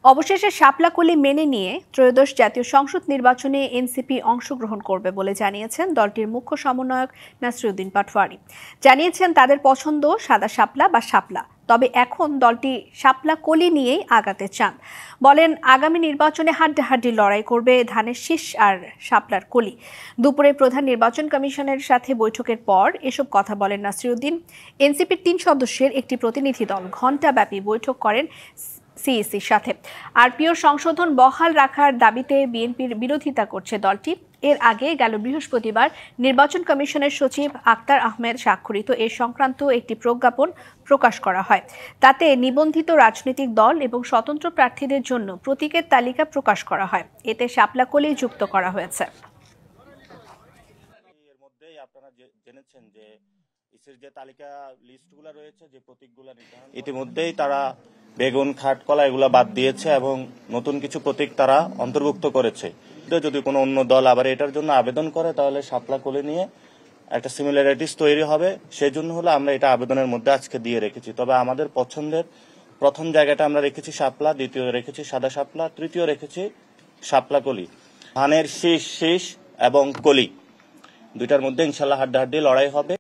অবশেষে শাপলা-কলি মেনে নিয়ে ত্রয়োদশ জাতীয় সংসদ নির্বাচনে এনসিপি অংশগ্রহণ করবে বলে জানিয়েছেন দলটির মুখ্য সমন্বয়ক নাসিরউদ্দিন পাটোয়ারী। জানিয়েছেন তাদের পছন্দ সাদা শাপলা বা শাপলা, তবে এখন দলটি শাপলা-কলি নিয়েই আগাতে চান। বলেন আগামী নির্বাচনে হাড্ডাহাড্ডি লড়াই করবে ধানের শীষ আর শাপলার কলি। দুপুরে প্রধান নির্বাচন কমিশনের সাথে বৈঠকের পর এসব কথা বলেন নাসিরউদ্দিন। এনসিপির ৩ সদস্যের একটি প্রতিনিধি দল ঘণ্টাব্যাপী বৈঠক করেন সিইসির সাথে। আরপিওর সংশোধন বহাল রাখার দাবিতে বিএনপির বিরোধিতা করছে দলটি। এর আগে গেল বৃহস্পতিবার নির্বাচন কমিশনের সচিব আক্তার আহমেদ স্বাক্ষরিত এ সংক্রান্ত একটি প্রজ্ঞাপন প্রকাশ করা হয়। তাতে নিবন্ধিত রাজনৈতিক দল এবং স্বতন্ত্র প্রার্থীদের জন্য প্রতীকের তালিকা প্রকাশ করা হয়। এতে শাপলা-কলি যুক্ত করা হয়েছে। এর মধ্যেই আপনারা জেনেছেন যে ইসির যে তালিকা লিস্টগুলো রয়েছে, যে প্রতীকগুলো ইতিমধ্যেই তারা বেগুন, খাটকলা এগুলো বাদ দিয়েছে এবং নতুন কিছু প্রতীক তারা অন্তর্ভুক্ত করেছে। যদি কোনো অন্য দল আবার এটার জন্য আবেদন করে তাহলে শাপলা-কলি নিয়ে একটা সিমিলারিটিস তৈরি হবে। সেই জন্য হলো আমরা এটা আবেদনের মধ্যে আজকে দিয়ে রেখেছি। তবে আমাদের পছন্দের প্রথম জায়গাটা আমরা রেখেছি শাপলা, দ্বিতীয় রেখেছি সাদা শাপলা, তৃতীয় রেখেছি শাপলা-কলি। ধানের শীষ এবং কলি দুইটার মধ্যে ইনশাল্লাহ হাড্ডাহাড্ডি লড়াই হবে।